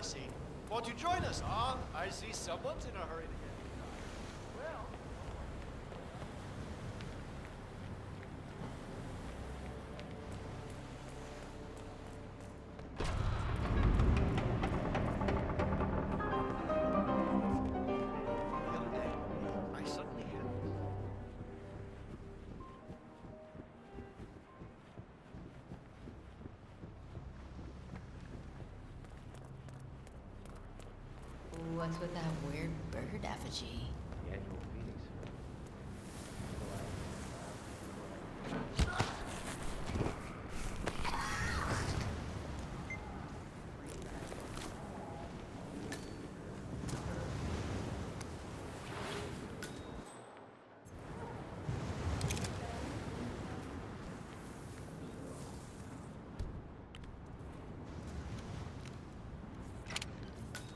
see. Won't you join us? Ah, I see someone's in a hurry to get inside. Well... The other day, I suddenly had... What's with that weird bird effigy? The annual Phoenix.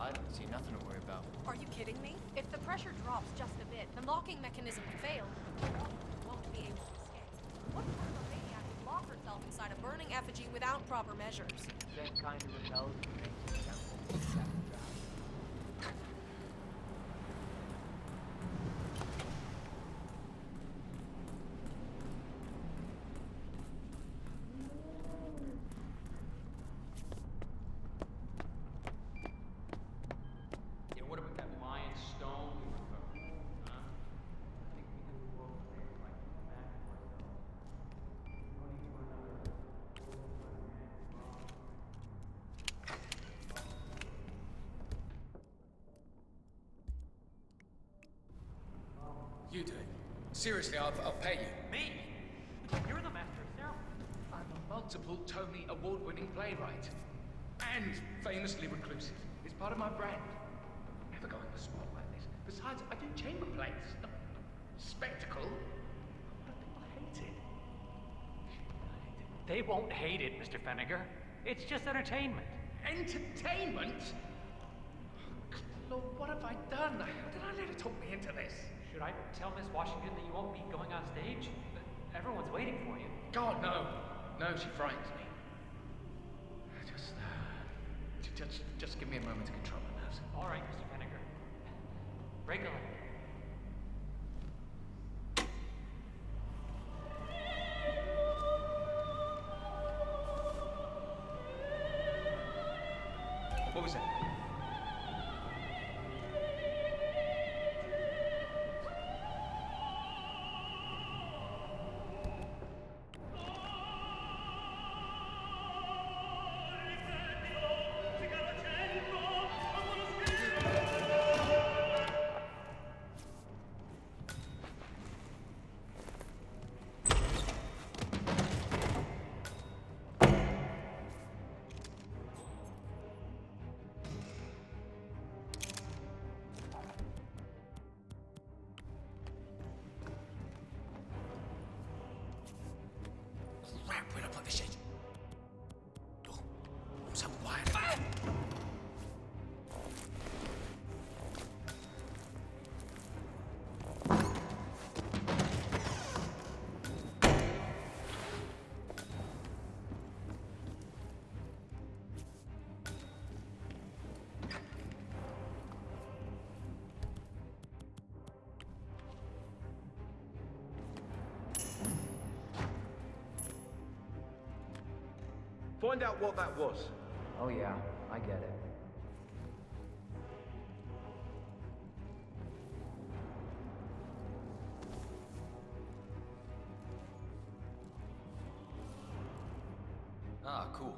I don't see nothing to worry about. Are you kidding me? If the pressure drops just a bit, the locking mechanism will fail. The won't be able to escape. What kind of a maniac would lock herself inside a burning effigy without proper measures? That kind of repels the nature of Yeah, what about that lion stone we were talking about, huh? I think we could both play it like back to ourselves. Running to another. You do it. Seriously, I'll pay you. Me? You're the master of ceremony. I'm a multiple Tony award-winning playwright. And famously reclusive. It's part of my brand. Never go on the spot like this. Besides, I do chamber plays. Spectacle. What if people hate it? They won't hate it, Mr. Feniger. It's just entertainment. Entertainment? Lord, what have I done? How did I let her talk me into this? Should I tell Miss Washington that you won't be going on stage? Everyone's waiting for you. God, no. No, she frightens me. Just give me a moment to control my nerves. All right, Mr. Feniger. Break a leg. What was that? Crap, where'd I put this shit? Oh, I'm so quiet. Find out what that was. Oh yeah, I get it. Ah, cool.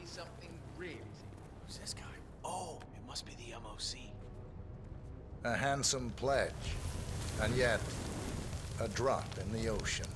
something really. Who's this guy? Oh, it must be the MOC. A handsome pledge, and yet a drop in the ocean.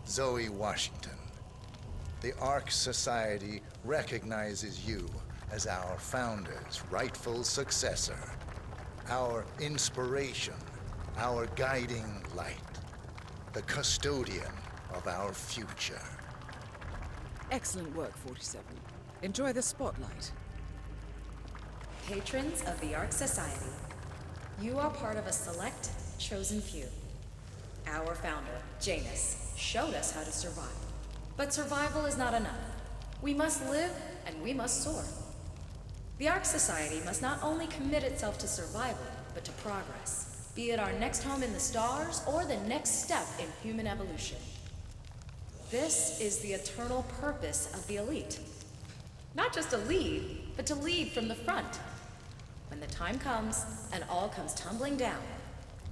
Zoe Washington, the Ark Society recognizes you as our founder's rightful successor, our inspiration, our guiding light, the custodian of our future. Excellent work, 47. Enjoy the spotlight. Patrons of the Ark Society, you are part of a select, chosen few. Our founder, Janus, showed us how to survive. But survival is not enough. We must live and we must soar. The Ark Society must not only commit itself to survival, but to progress, be it our next home in the stars or the next step in human evolution. This is the eternal purpose of the elite. Not just to lead, but to lead from the front. When the time comes and all comes tumbling down,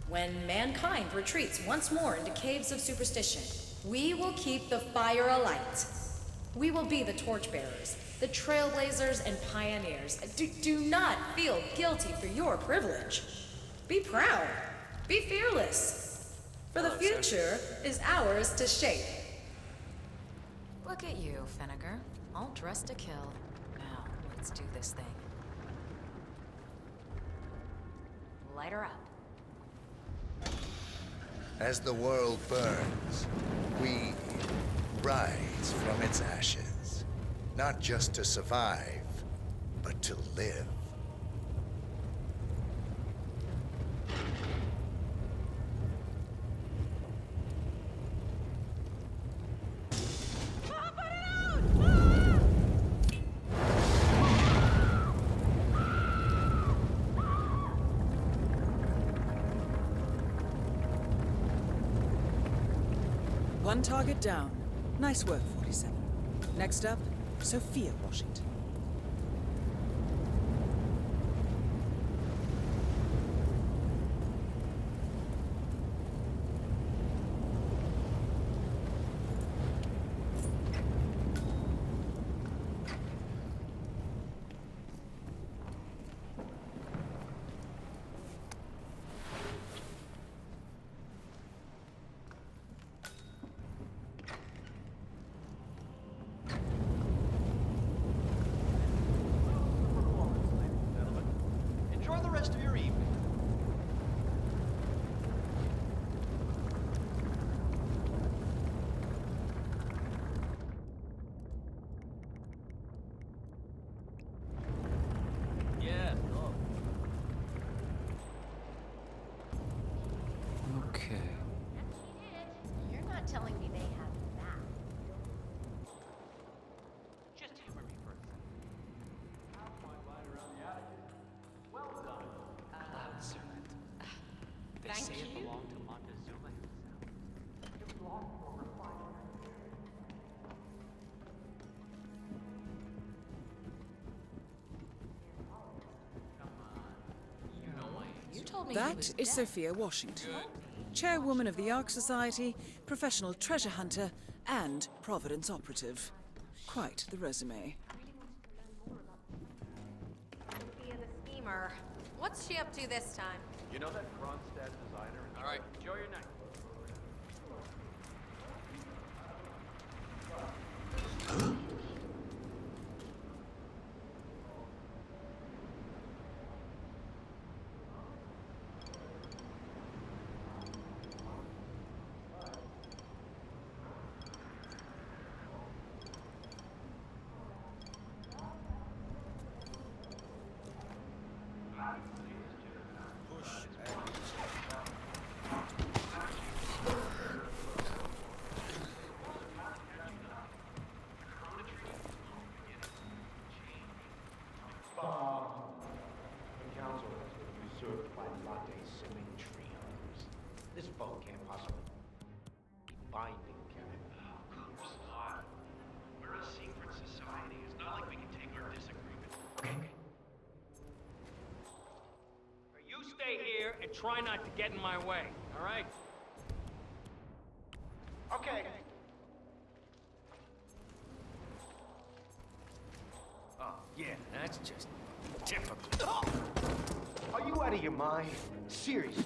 when mankind retreats once more into caves of superstition, we will keep the fire alight. We will be the torchbearers, the trailblazers and pioneers. Do not feel guilty for your privilege. Be proud. Be fearless. For the future is ours to shape. Look at you, Finnegar. All dressed to kill. Now, let's do this thing. Light her up. As the world burns, we rise from its ashes, not just to survive, but to live. One target down. Nice work, 47. Next up, Sophia Washington. Enjoy the rest of your evening. Yeah, no. Okay. You're not telling me they have that. Just humor me for a second. I'll find light around the attic. Well done. Cloud servant. They Thank say it you. belonged to Montezuma himself. It belonged for over 500 years. Come on. You know I am. You told me he was That is dead. Sophia Washington, chairwoman of the Ark Society, professional treasure hunter, and Providence operative. Quite the resume. Sophia the schemer. What's she up to this time? You know that Kronstadt designer? All right, enjoy your night. The council has been usurped by latte sipping trios. This vote can't possibly be binding, can it? Of course not. We're a secret society. It's not like we can take our disagreement. Okay. You stay here and try not to get in my way, all right? Okay. Oh, yeah, that's just typical. Are you out of your mind? Seriously.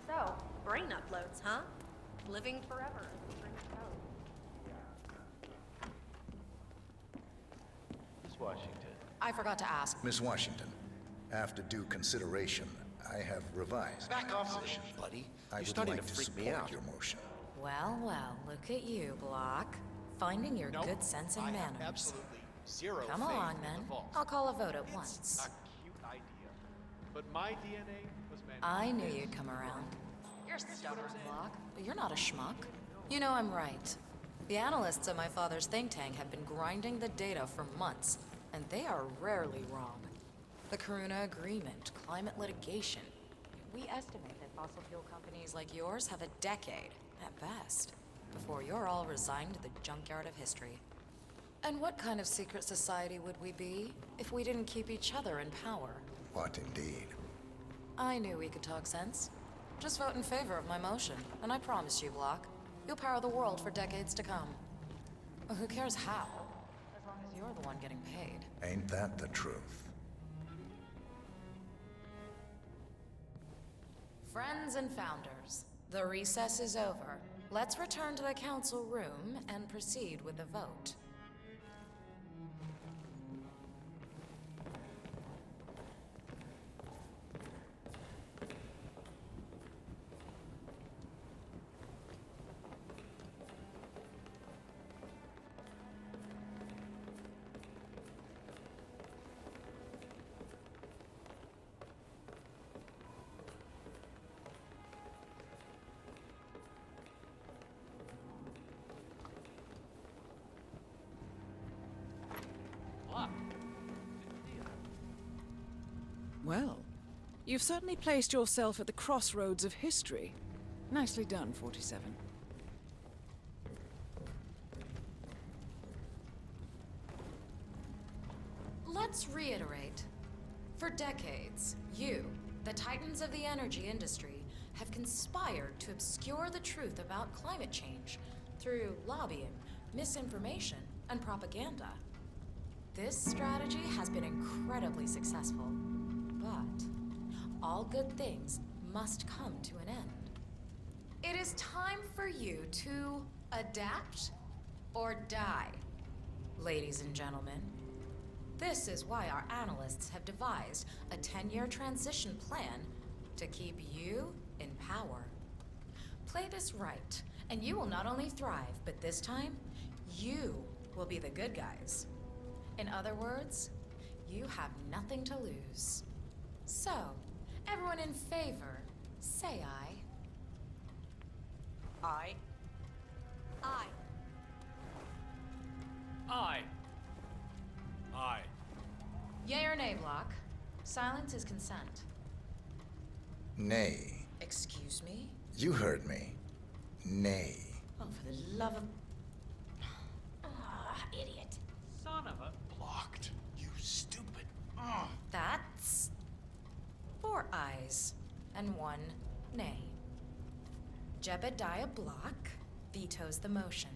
So, brain uploads, huh? Living forever. String of code. Miss Washington. I forgot to ask. Miss Washington, after due consideration, I have revised. Back off, buddy. I You're would starting like to to freak support me out. your motion. Well, well, look at you, Block. Finding your Nope, good sense and I manners. have absolutely zero Come faith along, in then. the vault. I'll call a vote at It's once. a cute idea, but my DNA was meant. I knew you'd come around. You're stubborn, Block, but you're not a schmuck. You know I'm right. The analysts at my father's think tank have been grinding the data for months, and they are rarely wrong. The Karuna Agreement, climate litigation. We estimate that fossil fuel companies like yours have a decade, at best, before you're all resigned to the junkyard of history. And what kind of secret society would we be if we didn't keep each other in power? What indeed? I knew we could talk sense. Just vote in favor of my motion, and I promise you, Block, you'll power the world for decades to come. Well, who cares how? As long as you're the one getting paid. Ain't that the truth? Friends and founders, the recess is over. Let's return to the council room and proceed with the vote. Well, you've certainly placed yourself at the crossroads of history. Nicely done, 47. Let's reiterate. For decades, you, the titans of the energy industry, have conspired to obscure the truth about climate change through lobbying, misinformation, and propaganda. This strategy has been incredibly successful, but all good things must come to an end. It is time for you to adapt or die, ladies and gentlemen. This is why our analysts have devised a 10-year transition plan to keep you in power. Play this right, and you will not only thrive, but this time, you will be the good guys. In other words, You have nothing to lose. So, everyone in favor, say aye. Aye. Aye. Aye. Aye. Yay or nay, Block? Silence is consent. Nay. Excuse me? You heard me. Nay. Oh, for the love of... Ah, idiot. Son of a... Blocked. You stupid. That's... 4 ayes and 1 nay. Jebediah Block vetoes the motion.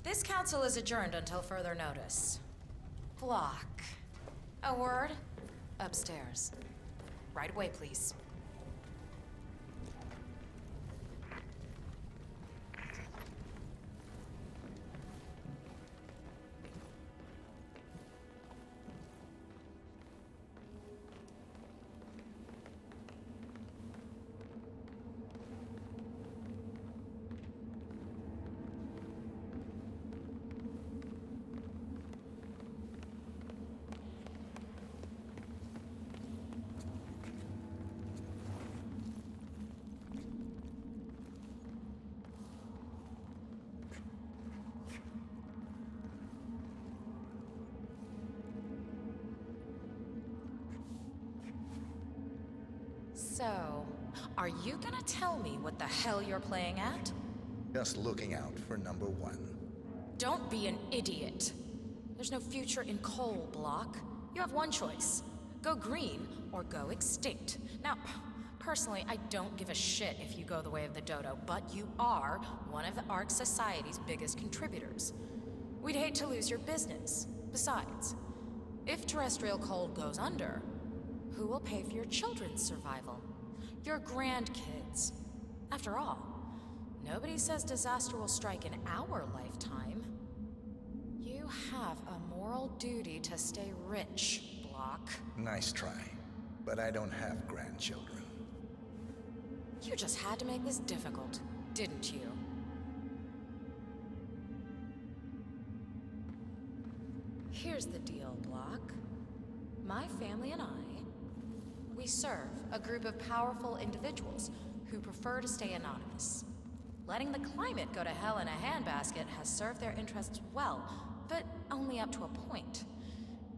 This council is adjourned until further notice. Block. A word? Upstairs. Right away, please. So, are you gonna tell me what the hell you're playing at? Just looking out for number 1. Don't be an idiot. There's no future in coal, Block. You have one choice. Go green or go extinct. Now, personally, I don't give a shit if you go the way of the dodo, but you are one of the Ark Society's biggest contributors. We'd hate to lose your business. Besides, if terrestrial coal goes under, who will pay for your children's survival? Your grandkids. After all, nobody says disaster will strike in our lifetime. You have a moral duty to stay rich, Block. Nice try. But I don't have grandchildren. You just had to make this difficult, didn't you? Here's the deal, Block. My family and I, we serve a group of powerful individuals who prefer to stay anonymous. Letting the climate go to hell in a handbasket has served their interests well, but only up to a point.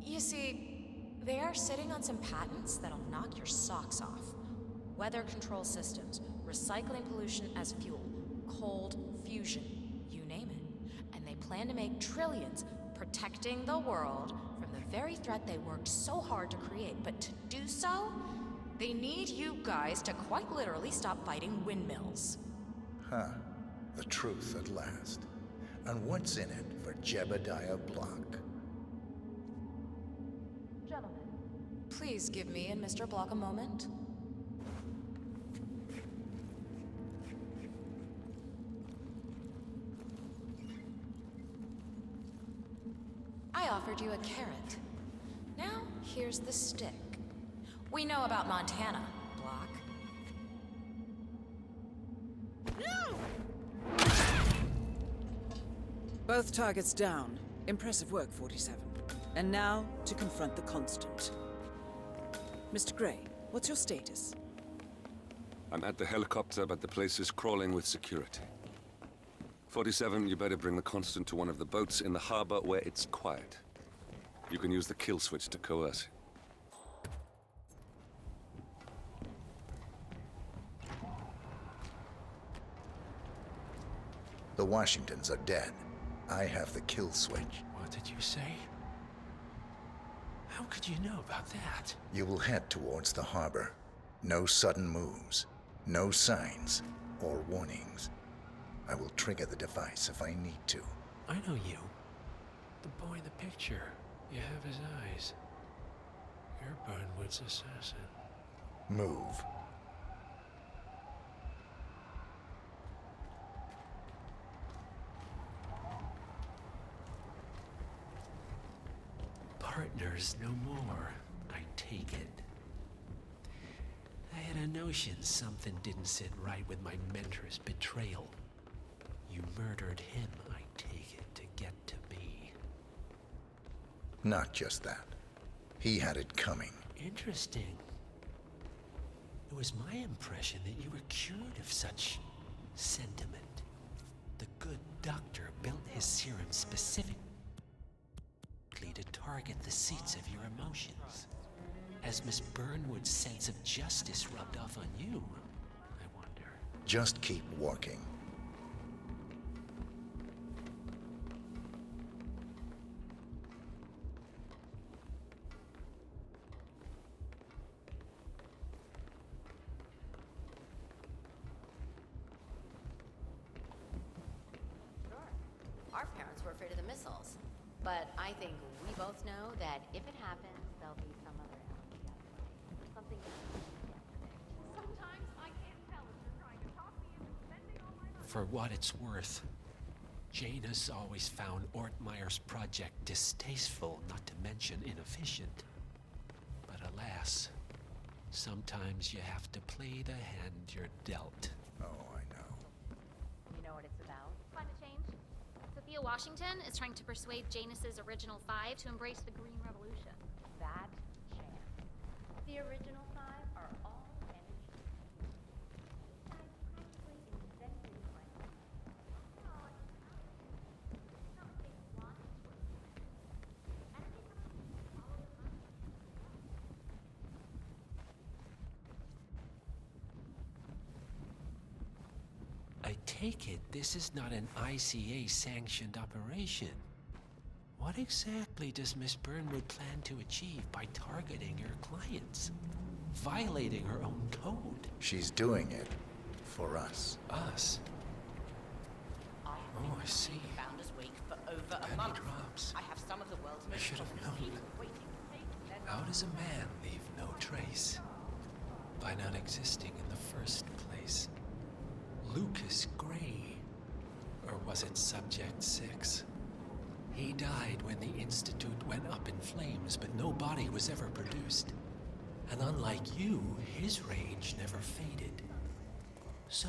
You see, they are sitting on some patents that'll knock your socks off. Weather control systems, recycling pollution as fuel, cold fusion, you name it. And they plan to make trillions protecting the world from the very threat they worked so hard to create. But to do so, they need you guys to quite literally stop fighting windmills. Huh. The truth at last. And what's in it for Jebediah Block? Gentlemen, please give me and Mr. Block a moment. I offered you a carrot. Now, here's the stick. We know about Montana, Block. Both targets down. Impressive work, 47. And now, to confront the Constant. Mr. Gray, what's your status? I'm at the helicopter, but the place is crawling with security. 47, you better bring the Constant to one of the boats in the harbor where it's quiet. You can use the kill switch to coerce him. The Washingtons are dead. I have the kill switch. What did you say? How could you know about that? You will head towards the harbor. No sudden moves. No signs or warnings. I will trigger the device if I need to. I know you. The boy in the picture. You have his eyes. You're Burnwood's assassin. Move. Partners no more, I take it. I had a notion something didn't sit right with my mentor's betrayal. You murdered him, I take it, to get to me. Not just that. He had it coming. Interesting. It was my impression that you were cured of such sentiment. The good doctor built his serum specifically to target the seats of your emotions. Has Miss Burnwood's sense of justice rubbed off on you, I wonder? Just keep working. Our parents were afraid of the missiles. But I think we both know that if it happens, there'll be some other element outside. Something that we can't predict. Sometimes I can't tell if you're trying to talk me into spending all my money. For what it's worth, Janus always found Ortmeyer's project distasteful, not to mention inefficient. But alas, sometimes you have to play the hand you're dealt. Oh, I know. You know what it's about? Climate change. Sophia Washington is trying to persuade Janus's original five to embrace the Green Revolution. That chance. The original five are all energy. These guys probably invented climate. I take it this is not an ICA-sanctioned operation. What exactly does Miss Burnwood plan to achieve by targeting her clients? Violating her own code? She's doing it for us. Us? Oh, I see. Found us wake for over a Penny month. drops. I have some of the world's I most should have prominent known. people waiting to take their How does a man leave no trace? By not existing in the first place. Lucas Gray. Or was it Subject 6? He died when the Institute went up in flames, but no body was ever produced. And unlike you, his rage never faded. So,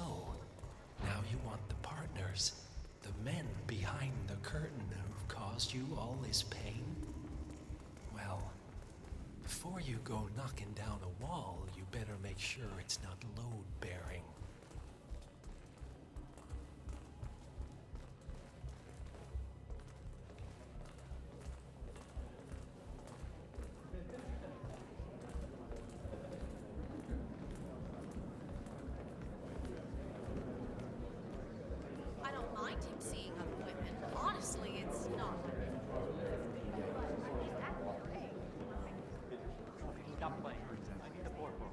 now you want the partners, the men behind the curtain who've caused you all this pain? Well, before you go knocking down a wall, you better make sure it's not load-bearing. I don't mind him seeing other women. Honestly, it's not. Stop playing. I need the board for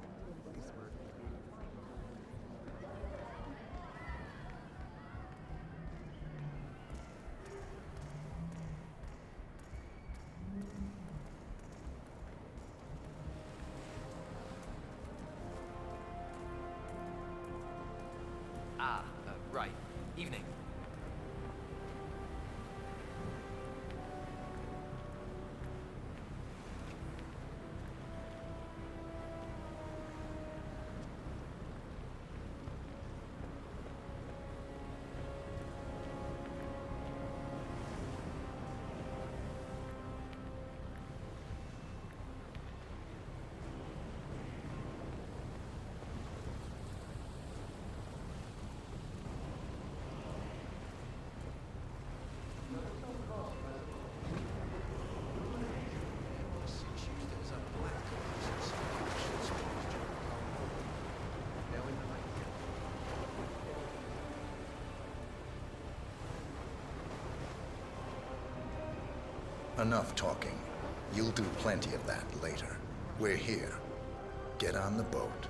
Right. Evening. Enough talking. You'll do plenty of that later. We're here. Get on the boat.